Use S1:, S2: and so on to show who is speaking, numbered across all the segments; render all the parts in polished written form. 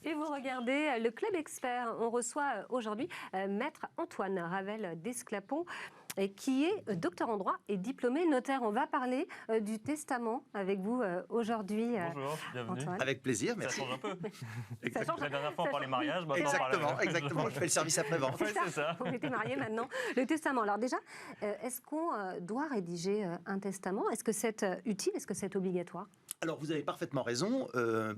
S1: Et vous regardez le Club Expert. On reçoit aujourd'hui Maître Antoine Ravel d'Esclapon, qui est docteur en droit et diplômé notaire. On va parler du testament avec vous aujourd'hui.
S2: Bonjour, bienvenue.
S1: Antoine.
S3: Avec plaisir, merci.
S2: Ça change un peu.
S1: Ça change.
S2: La dernière fois, on parlait mariage.
S3: Exactement. Je fais le service après-vente.
S2: Ouais, c'est ça.
S1: On était mariés maintenant. Le testament. Alors déjà, est-ce qu'on doit rédiger un testament? Est-ce que c'est utile? Est-ce que c'est obligatoire?
S3: Alors, vous avez parfaitement raison.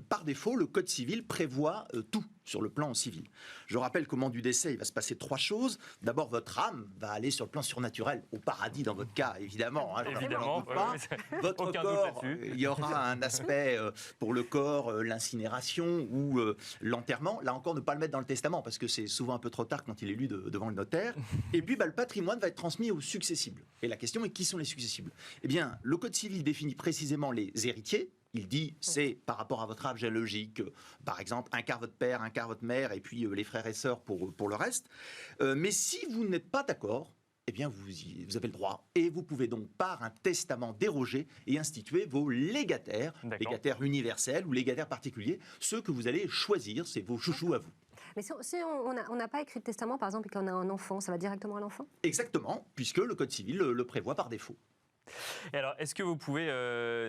S3: Par défaut, le Code civil prévoit tout sur le plan civil. Je rappelle qu'au moment du décès, il va se passer 3 choses. D'abord, votre âme va aller sur le plan surnaturel, au paradis dans votre cas, évidemment.
S2: Évidemment.
S3: Votre corps, il y aura un aspect pour le corps, l'incinération ou l'enterrement. Là encore, ne pas le mettre dans le testament, parce que c'est souvent un peu trop tard quand il est lu devant le notaire. Et puis, le patrimoine va être transmis aux successibles. Et la question est, qui sont les successibles? Eh bien, le Code civil définit précisément les héritiers. Il dit, c'est par rapport à votre arbre généalogique, par exemple, un quart votre père, un quart votre mère, et puis les frères et sœurs pour le reste. Mais si vous n'êtes pas d'accord, eh bien, vous avez le droit. Et vous pouvez donc, par un testament, déroger et instituer vos légataires, légataires universels ou légataires particuliers, ceux que vous allez choisir, c'est vos chouchous à vous.
S1: Mais si on n'a pas écrit de testament, par exemple, et qu'on a un enfant, ça va directement à l'enfant?
S3: Exactement, puisque le Code civil le prévoit par défaut.
S2: Et alors, est-ce que vous pouvez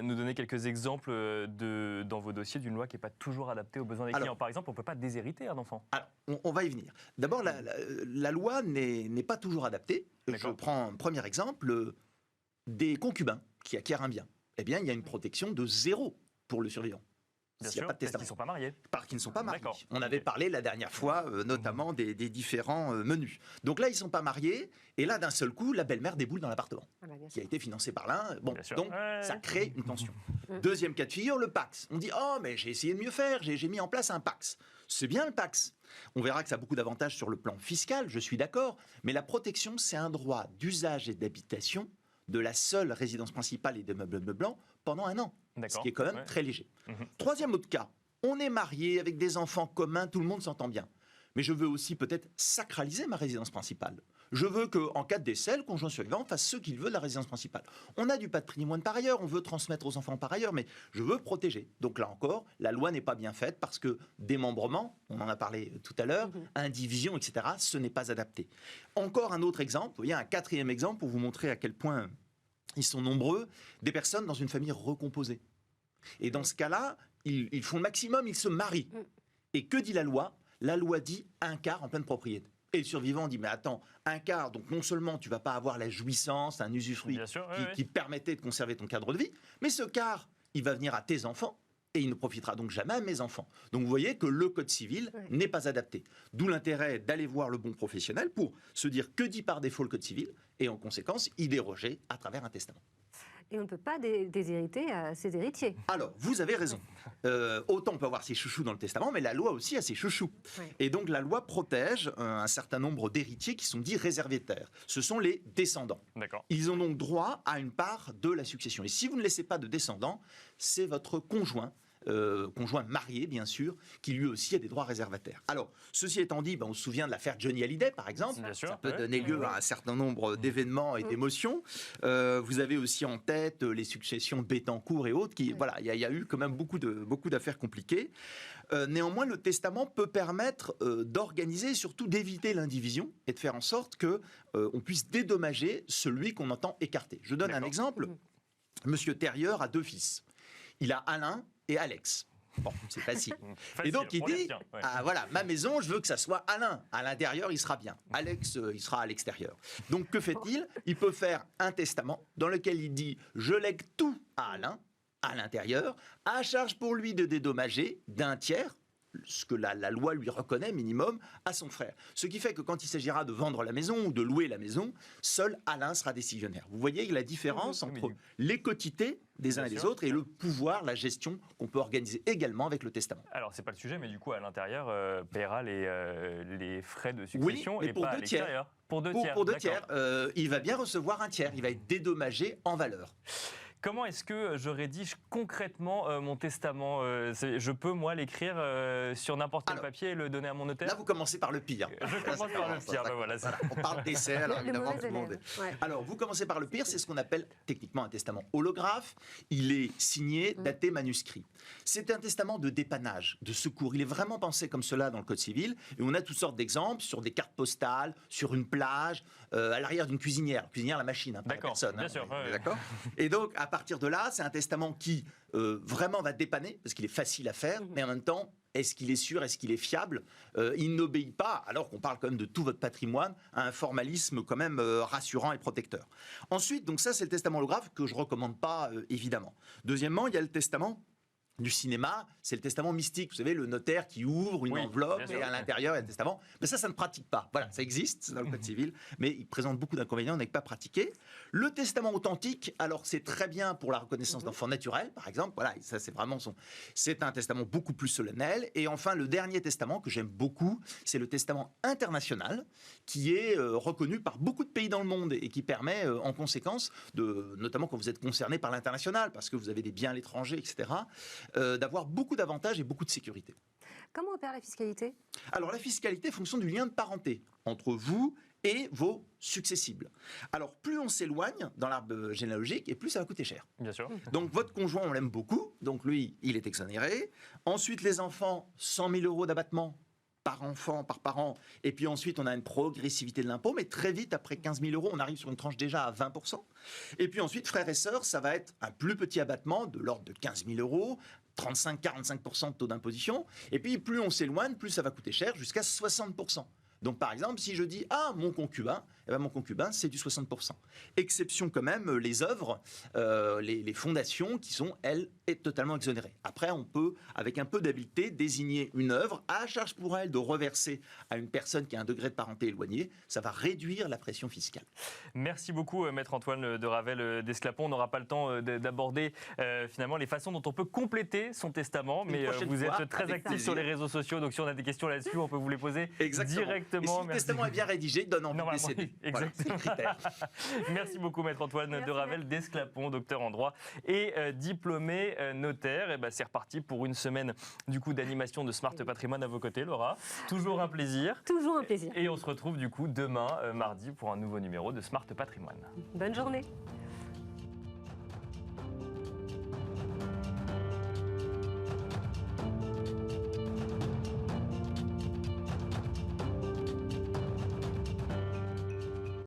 S2: nous donner quelques exemples dans vos dossiers d'une loi qui n'est pas toujours adaptée aux besoins des clients? Par exemple, on ne peut pas déshériter un enfant.
S3: Alors, on va y venir. D'abord, la loi n'est pas toujours adaptée. Je prends un premier exemple, des concubins qui acquièrent un bien. Eh bien, il y a une protection de 0 pour le survivant.
S2: Bien
S3: sûr,
S2: parce qu'ils ne sont pas mariés.
S3: Parce qu'ils ne sont pas mariés. On avait parlé la dernière fois, notamment des différents menus. Donc là, ils ne sont pas mariés, et là, d'un seul coup, la belle-mère déboule dans l'appartement, qui a été financé par l'un. Bon, donc, ça crée une tension. Deuxième cas de figure, le Pacs. On dit, oh, mais j'ai essayé de mieux faire, j'ai mis en place un Pacs. C'est bien le Pacs. On verra que ça a beaucoup d'avantages sur le plan fiscal, je suis d'accord, mais la protection, c'est un droit d'usage et d'habitation de la seule résidence principale et des meubles blancs pendant 1 an. Ce qui est quand même très léger. Troisième autre cas, on est marié avec des enfants communs, tout le monde s'entend bien. Mais je veux aussi peut-être sacraliser ma résidence principale. Je veux qu'en cas de décès, le conjoint survivant fasse ce qu'il veut de la résidence principale. On a du patrimoine par ailleurs, on veut transmettre aux enfants par ailleurs, mais je veux protéger. Donc là encore, la loi n'est pas bien faite parce que démembrement, on en a parlé tout à l'heure, indivision, etc., ce n'est pas adapté. Encore un autre exemple, vous voyez, un 4e exemple pour vous montrer à quel point ils sont nombreux, des personnes dans une famille recomposée. Et dans ce cas-là, ils font le maximum, ils se marient. Et que dit la loi? La loi dit 1/4 en pleine propriété. Et le survivant dit, mais attends, 1/4, donc non seulement tu ne vas pas avoir la jouissance, un usufruit qui permettait de conserver ton cadre de vie, mais ce quart, il va venir à tes enfants, et il ne profitera donc jamais à mes enfants. Donc vous voyez que le Code civil n'est pas adapté. D'où l'intérêt d'aller voir le bon professionnel pour se dire que dit par défaut le Code civil, et en conséquence, y déroger à travers un testament.
S1: Et on ne peut pas déshériter ses héritiers.
S3: Alors, vous avez raison. Autant on peut avoir ses chouchous dans le testament, mais la loi aussi a ses chouchous. Et donc la loi protège un certain nombre d'héritiers qui sont dits réservétaires. Ce sont les descendants. Ils ont donc droit à une part de la succession. Et si vous ne laissez pas de descendants, c'est votre conjoint marié, bien sûr, qui lui aussi a des droits réservataires. Alors, ceci étant dit, on se souvient de l'affaire Johnny Hallyday, par exemple. Ça peut donner lieu à un certain nombre d'événements et d'émotions. Vous avez aussi en tête les successions Bettencourt et autres. Voilà, il y a eu quand même beaucoup d'affaires compliquées. Néanmoins, le testament peut permettre d'organiser et surtout d'éviter l'indivision et de faire en sorte qu'on puisse dédommager celui qu'on entend écarter. Je donne un exemple. Monsieur Thérieur a 2 fils. Il a Alain et Alex. Bon, c'est facile. Et donc il dit, voilà, ma maison, je veux que ça soit Alain. À l'intérieur, il sera bien. Alex, il sera à l'extérieur. Donc que fait-il? Il peut faire un testament dans lequel il dit, je lègue tout à Alain, à l'intérieur, à charge pour lui de dédommager d'1/3, ce que la loi lui reconnaît minimum, à son frère. Ce qui fait que quand il s'agira de vendre la maison ou de louer la maison, seul Alain sera décisionnaire. Vous voyez la différence entre les quotités des uns et des autres et le pouvoir, la gestion qu'on peut organiser également avec le testament.
S2: Alors, c'est pas le sujet, mais du coup, à l'intérieur, paiera les frais de succession et
S3: pour
S2: pas
S3: 2
S2: à l'extérieur.
S3: Pour 2 tiers. Il va bien recevoir 1/3. Il va être dédommagé en valeur.
S2: Comment est-ce que je rédige concrètement mon testament? Je peux, moi, l'écrire sur n'importe quel papier et le donner à mon notaire?
S3: Là, vous commencez par le pire.
S2: Je commence par le pire. Voilà.
S3: On parle d'essai, alors évidemment, tout le monde. Alors, vous commencez par le pire, c'est ce qu'on appelle techniquement un testament holographe. Il est signé, daté, manuscrit. C'est un testament de dépannage, de secours. Il est vraiment pensé comme cela dans le Code civil. Et on a toutes sortes d'exemples sur des cartes postales, sur une plage, à l'arrière d'une cuisinière. Cuisinière, la machine, pas la personne.
S2: Bien sûr.
S3: D'accord. Et donc, à partir de là, c'est un testament qui vraiment va dépanner, parce qu'il est facile à faire, mais en même temps, est-ce qu'il est sûr, est-ce qu'il est fiable? Il n'obéit pas, alors qu'on parle quand même de tout votre patrimoine, à un formalisme quand même rassurant et protecteur. Ensuite, donc ça, c'est le testament holographe que je ne recommande pas, évidemment. Deuxièmement, il y a le testament du cinéma, c'est le testament mystique. Vous savez, le notaire qui ouvre une enveloppe et à l'intérieur, il y a le testament. Mais ça ne pratique pas. Voilà, ça existe dans le Code civil, mais il présente beaucoup d'inconvénients, on n'est pas pratiqué. Le testament authentique, alors c'est très bien pour la reconnaissance d'enfants naturels, par exemple. Voilà, ça c'est vraiment c'est un testament beaucoup plus solennel. Et enfin, le dernier testament que j'aime beaucoup, c'est le testament international, qui est reconnu par beaucoup de pays dans le monde et qui permet, en conséquence, notamment quand vous êtes concerné par l'international, parce que vous avez des biens à l'étranger, etc., d'avoir beaucoup d'avantages et beaucoup de sécurité.
S1: Comment opère la fiscalité?
S3: Alors la fiscalité fonctionne du lien de parenté entre vous et vos successibles. Alors plus on s'éloigne dans l'arbre généalogique et plus ça va coûter cher.
S2: Bien sûr.
S3: Donc votre conjoint, on l'aime beaucoup, donc lui, il est exonéré. Ensuite les enfants, 100 000 € d'abattement par enfant, par parent. Et puis ensuite, on a une progressivité de l'impôt, mais très vite, après 15 000 €, on arrive sur une tranche déjà à 20%. Et puis ensuite, frères et sœurs, ça va être un plus petit abattement de l'ordre de 15 000 €, 35-45% de taux d'imposition. Et puis, plus on s'éloigne, plus ça va coûter cher, jusqu'à 60%. Donc, par exemple, si je dis « Ah, mon concubin », eh ben, mon concubin, c'est du 60%. Exception quand même, les œuvres, les fondations qui sont, elles, totalement exonérées. Après, on peut, avec un peu d'habileté, désigner une œuvre à charge pour elle de reverser à une personne qui a un degré de parenté éloigné. Ça va réduire la pression fiscale.
S2: Merci beaucoup, Maître Antoine de Ravel d'Esclapon. On n'aura pas le temps d'aborder finalement les façons dont on peut compléter son testament, mais vous êtes très actif sur les réseaux sociaux, donc si on a des questions là-dessus, on peut vous les poser directement.
S3: Et si le testament est bien rédigé, donne envie de décéder.
S2: Exactement.
S3: Voilà,
S2: merci beaucoup, Maître Antoine de Ravel d'Esclapon, docteur en droit et diplômé notaire. Et c'est reparti pour une semaine du coup d'animation de Smart Patrimoine à vos côtés, Laura. Toujours un plaisir.
S1: Toujours un plaisir.
S2: Et on se retrouve du coup demain, mardi, pour un nouveau numéro de Smart Patrimoine.
S1: Bonne journée.